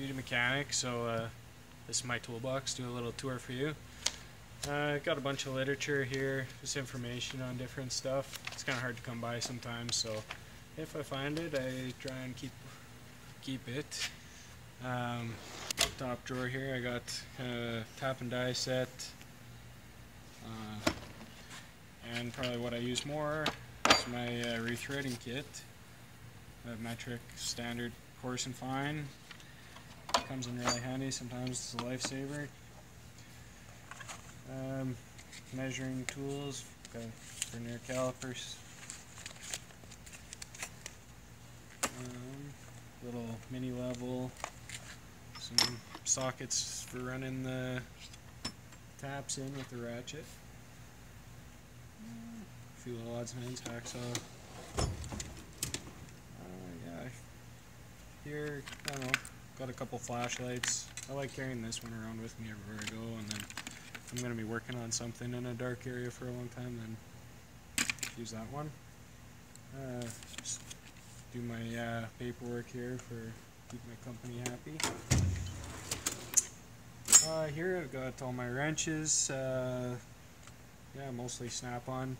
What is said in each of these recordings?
duty mechanic, so this is my toolbox. Do a little tour for you. Got a bunch of literature here, just information on different stuff. It's kind of hard to come by sometimes, so if I find it, I try and keep it. Top drawer here, I got tap and die set, and probably what I use more is my rethreading kit. Metric, standard, coarse and fine. Comes in really handy. Sometimes it's a lifesaver. Measuring tools, got vernier calipers. Little mini level. Some sockets for running the taps in with the ratchet. A few little odds and ends, hacksaw. Yeah, here, I don't know, got a couple flashlights. I like carrying this one around with me everywhere I go, and then if I'm going to be working on something in a dark area for a long time, then use that one. Just do my paperwork here for keep my company happy. Here I've got all my wrenches, yeah, mostly snap-on.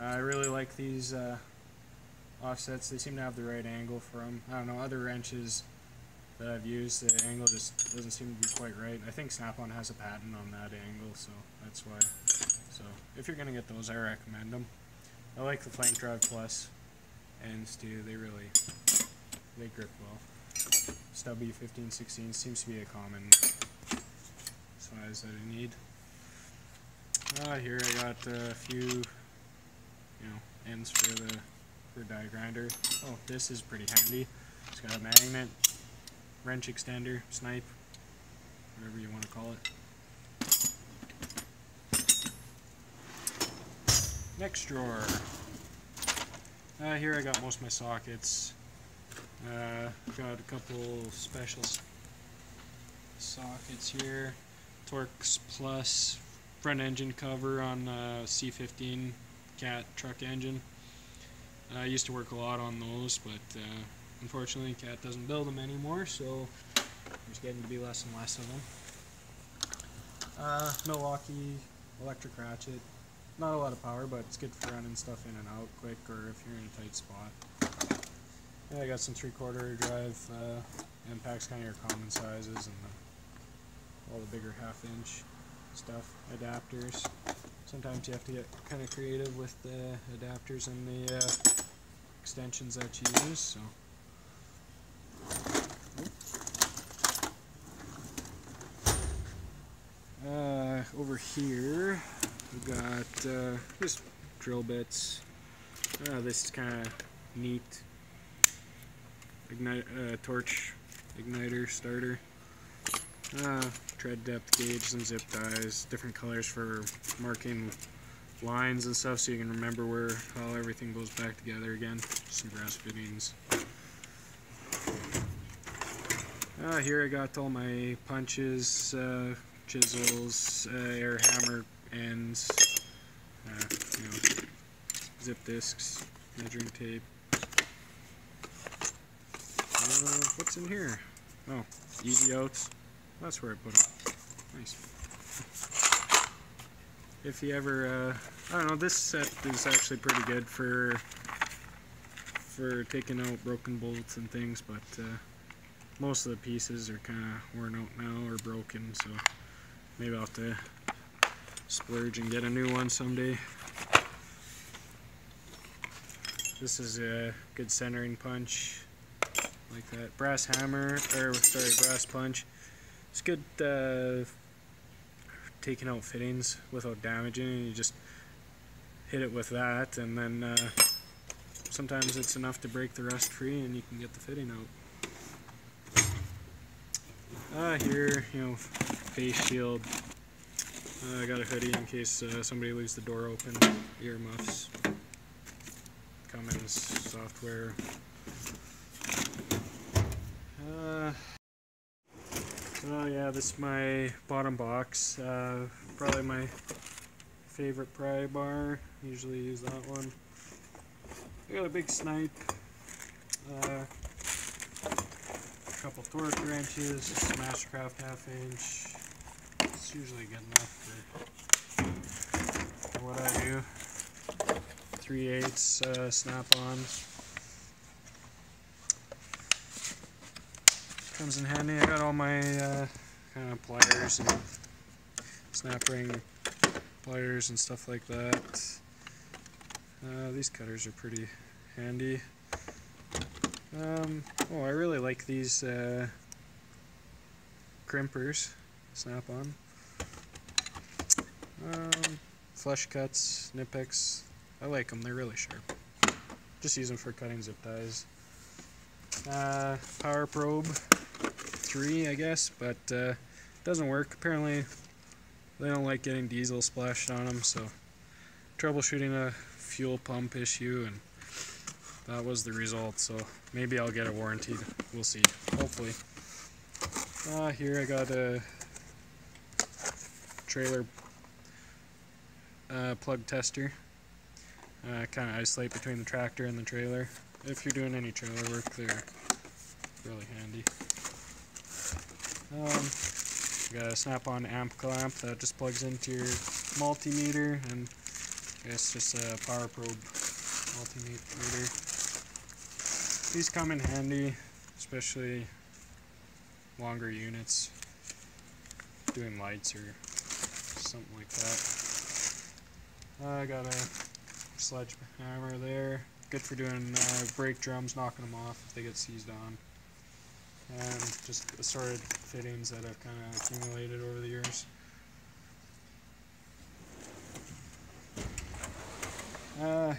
I really like these offsets. They seem to have the right angle for them. I don't know, other wrenches that I've used, the angle just doesn't seem to be quite right. I think Snap-on has a patent on that angle, so that's why. So if you're gonna get those, I recommend them. I like the Flank Drive Plus ends too. They grip well. Stubby 15/16 seems to be a common size that I need. Here I got a few, ends for die grinder. Oh, this is pretty handy. It's got a magnet, wrench extender, snipe, whatever you want to call it. Next drawer. Here I got most of my sockets. Got a couple special sockets here. Torx Plus front engine cover on C15 Cat truck engine. I used to work a lot on those, but unfortunately Cat doesn't build them anymore, so there's getting to be less and less of them. Milwaukee electric ratchet. Not a lot of power, but it's good for running stuff in and out quick, or if you're in a tight spot. Yeah, I got some 3/4 drive impacts, kind of your common sizes, and all the bigger 1/2" stuff. Adapters. Sometimes you have to get kind of creative with the adapters and the extensions that you use. So. Over here we've got just drill bits. This is kind of neat. Torch igniter starter. Tread depth gauge, some zip ties, different colors for marking lines and stuff, so you can remember how everything goes back together again. Some brass fittings. Here I got all my punches, chisels, air hammer ends, zip discs, measuring tape. What's in here? Oh, easy outs. That's where I put them. Nice. If you ever, I don't know, this set is actually pretty good for taking out broken bolts and things, but most of the pieces are kind of worn out now or broken, so maybe I'll have to splurge and get a new one someday. This is a good centering punch, like that. Brass hammer, or sorry, brass punch. It's good taking out fittings without damaging it. You just hit it with that, and then sometimes it's enough to break the rust free and you can get the fitting out. Here, face shield. I got a hoodie in case somebody leaves the door open. Earmuffs. Cummins software. Oh yeah, this is my bottom box. Probably my favorite pry bar. Usually use that one. I got a big snipe. a couple torque wrenches, some Mastercraft 1/2 inch. It's usually good enough for what I do. 3/8 snap-on. Comes in handy. I got all my kind of pliers and snap ring pliers and stuff like that. These cutters are pretty handy. Oh, I really like these crimpers, snap-on. Flush cuts, nip picks. I like them, they're really sharp. Just use them for cutting zip ties. Power probe 3, I guess, but it doesn't work. Apparently they don't like getting diesel splashed on them, so troubleshooting a fuel pump issue, and that was the result. So maybe I'll get it warranted. We'll see. Hopefully. Here I got a trailer plug tester. Kind of isolate between the tractor and the trailer. If you're doing any trailer work, they're really handy. Got a snap-on amp clamp that just plugs into your multimeter, and I guess just a power probe multimeter. These come in handy, especially longer units, doing lights or something like that. I got a sledgehammer there, good for doing brake drums, knocking them off if they get seized on. And just assorted fittings that I've kind of accumulated over the years.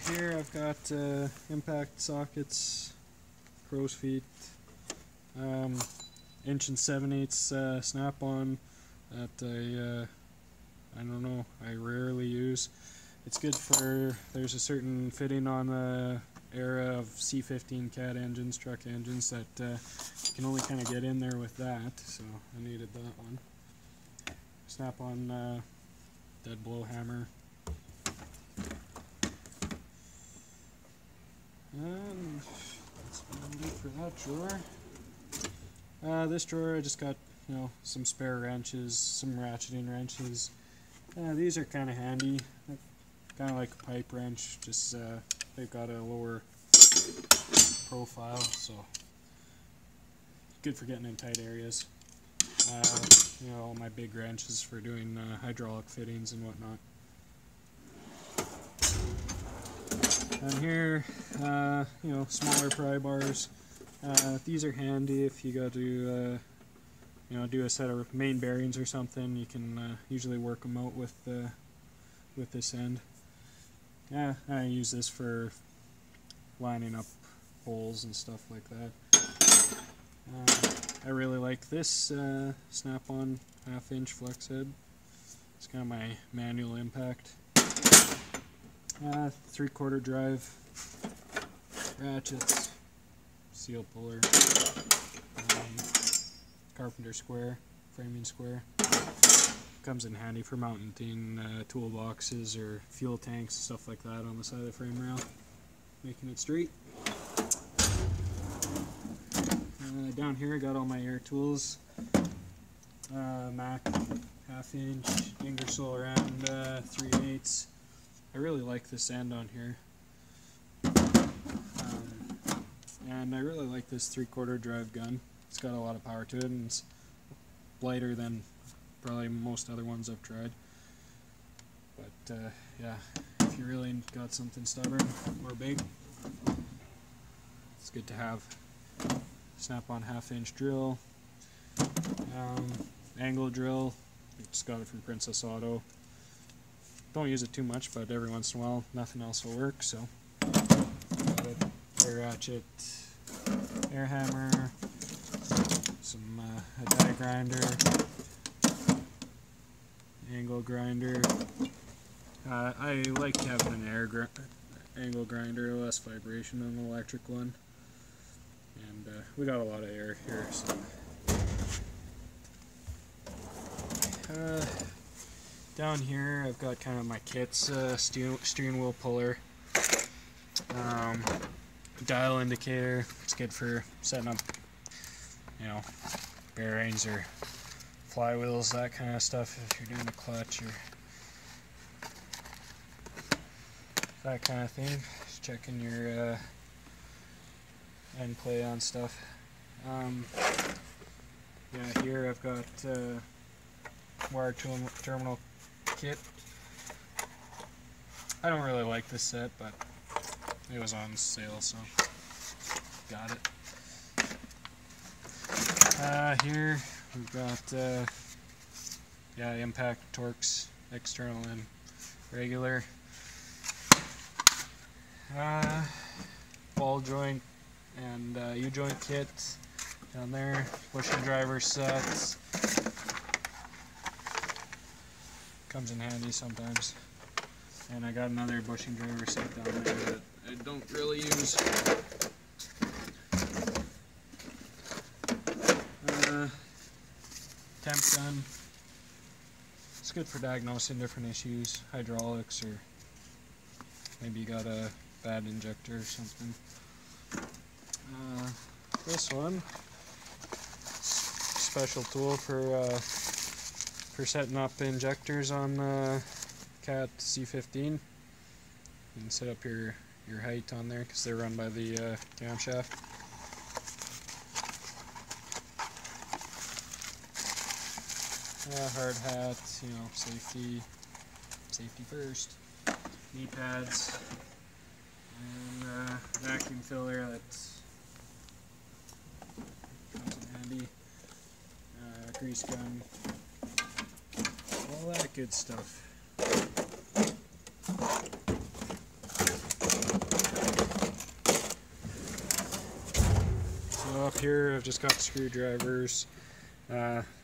Here I've got impact sockets, crow's feet, 1 7/8 snap-on that I don't know, I rarely use. It's good for, there's a certain fitting on the era of C15 cat engines, truck engines, that you can only kind of get in there with that, so I needed that one. Snap-on dead blow hammer. And that's what I need for that drawer. This drawer I just got, you know, some spare wrenches, some ratcheting wrenches. These are kind of handy. Kind of like a pipe wrench, just they've got a lower profile, so good for getting in tight areas. You know, all my big wrenches for doing hydraulic fittings and whatnot. And here, you know, smaller pry bars. These are handy if you got to, you know, do a set of main bearings or something. You can usually work them out with this end. Yeah, I use this for lining up holes and stuff like that. I really like this snap-on 1/2 inch flex head. It's kind of my manual impact. 3/4 drive ratchets, seal puller, carpenter square, framing square. Comes in handy for mounting toolboxes or fuel tanks, stuff like that on the side of the frame rail, making it straight. Down here I got all my air tools. Mac 1/2 inch, Ingersoll around 3/8. I really like this end on here. And I really like this 3/4 drive gun. It's got a lot of power to it, and it's lighter than probably most other ones I've tried. But yeah, if you really got something stubborn or big, it's good to have. Snap-on 1/2 inch drill, angle drill. Just got it from Princess Auto. Don't use it too much, but every once in a while, nothing else will work. So, air ratchet, air hammer, some a die grinder, angle grinder. I like having an angle grinder, less vibration than an electric one. And we got a lot of air here, so down here I've got kind of my kits, steering wheel puller, dial indicator. It's good for setting up you know, bearings or flywheels, that kind of stuff, if you're doing a clutch or that kind of thing. Just checking your end play on stuff. Yeah, here I've got wire terminal kit. I don't really like this set, but it was on sale, so got it. Here we've got yeah, impact torques, external and regular. Ball joint and U-joint kit down there. Bushing driver sets. Comes in handy sometimes. And I got another bushing driver set down there that I don't really use. Temp gun. It's good for diagnosing different issues, hydraulics, or maybe you got a bad injector or something. This one, special tool for setting up injectors on Cat C15. You can set up your height on there because they're run by the camshaft. Hard hat, you know, safety first. Knee pads, and vacuum filler that's comes in handy. Grease gun, all that good stuff. So up here I've just got screwdrivers.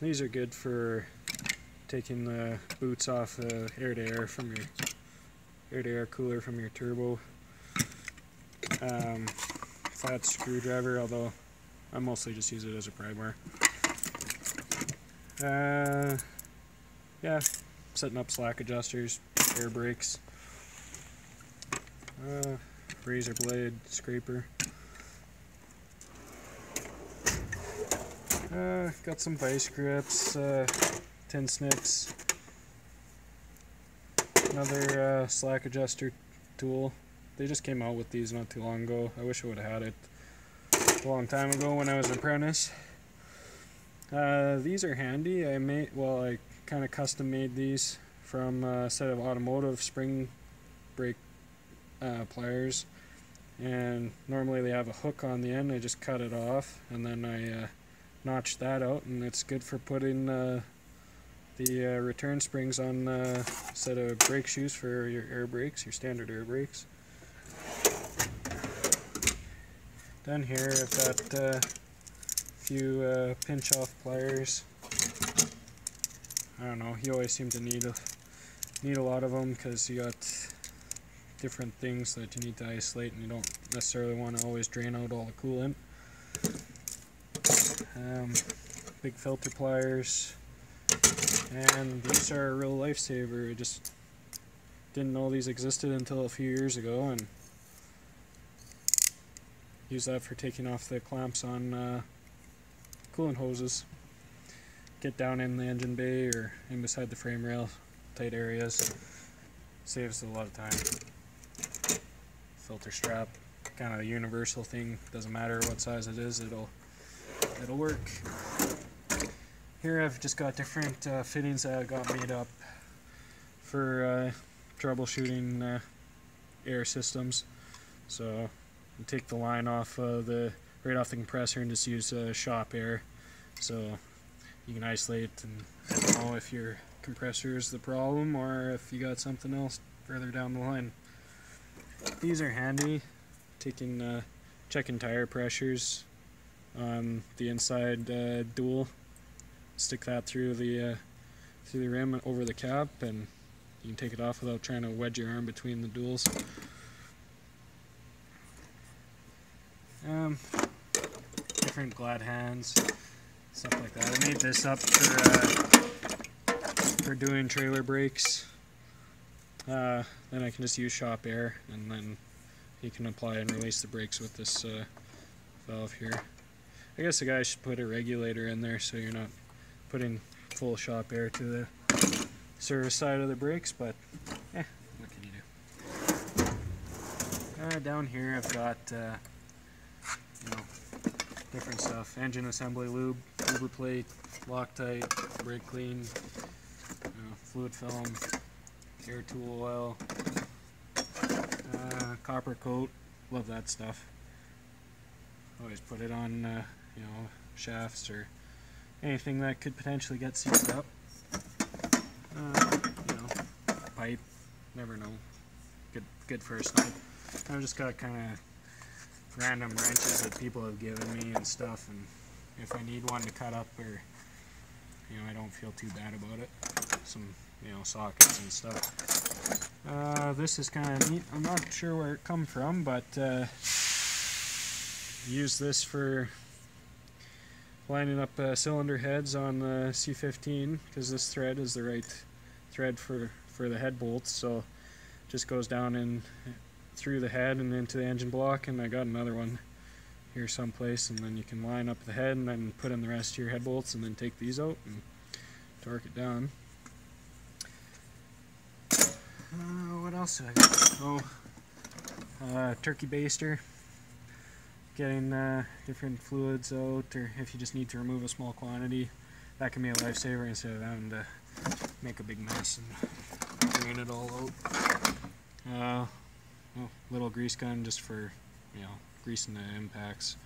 These are good for taking the boots off the air-to-air from your air-to-air cooler from your turbo. Flat screwdriver, although I mostly just use it as a pry bar. Yeah, setting up slack adjusters, air brakes, razor blade, scraper. Got some vice grips, tin snips, another slack adjuster tool. They just came out with these not too long ago. I wish I would have had it a long time ago when I was an apprentice. These are handy. I kind of custom made these from a set of automotive spring brake pliers, and normally they have a hook on the end. I just cut it off and then I notched that out, and it's good for putting the return springs on a set of brake shoes for your air brakes, your standard air brakes. Down here I've got a few pinch off pliers. I don't know, you always seem to need a lot of them because you got different things that you need to isolate, and you don't necessarily want to always drain out all the coolant. Big filter pliers, and these are a real lifesaver. I just didn't know these existed until a few years ago, and use that for taking off the clamps on coolant hoses. Get down in the engine bay or in beside the frame rail, tight areas. Saves a lot of time. Filter strap, kind of a universal thing. Doesn't matter what size it is, it'll work. Here I've just got different fittings that I got made up for troubleshooting air systems. So you take the line off right off the compressor and just use shop air. So you can isolate, and I don't know if your compressor is the problem or if you got something else further down the line. These are handy. Checking tire pressures on the inside dual. Stick that through the rim and over the cap, and you can take it off without trying to wedge your arm between the duals. Different glad hands, stuff like that. I made this up for doing trailer brakes. Then I can just use shop air, and then you can apply and release the brakes with this valve here. I guess the guy should put a regulator in there so you're not putting full shop air to the service side of the brakes, but what can you do? Down here I've got you know, different stuff: engine assembly lube, Uber plate, Loctite, brake clean, fluid film, air tool oil, copper coat. Love that stuff. Always put it on you know, shafts or anything that could potentially get seized up. You know, pipe, never know. Good for a snow. I've just got kind of random wrenches that people have given me and stuff, and if I need one to cut up, or you know, I don't feel too bad about it. Some, you know, sockets and stuff. This is kind of neat. I'm not sure where it come from, but use this for lining up cylinder heads on the C15, because this thread is the right thread for the head bolts, so it just goes down in through the head and into the engine block. And I got another one here someplace, and then you can line up the head and then put in the rest of your head bolts and then take these out and torque it down. What else do I got? Turkey baster. Getting different fluids out, or if you just need to remove a small quantity, that can be a lifesaver instead of having to make a big mess and drain it all out. Little grease gun just for, you know, greasing the impacts,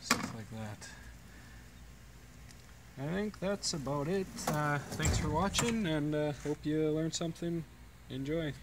stuff like that. I think that's about it. Thanks for watching, and hope you learned something. Enjoy.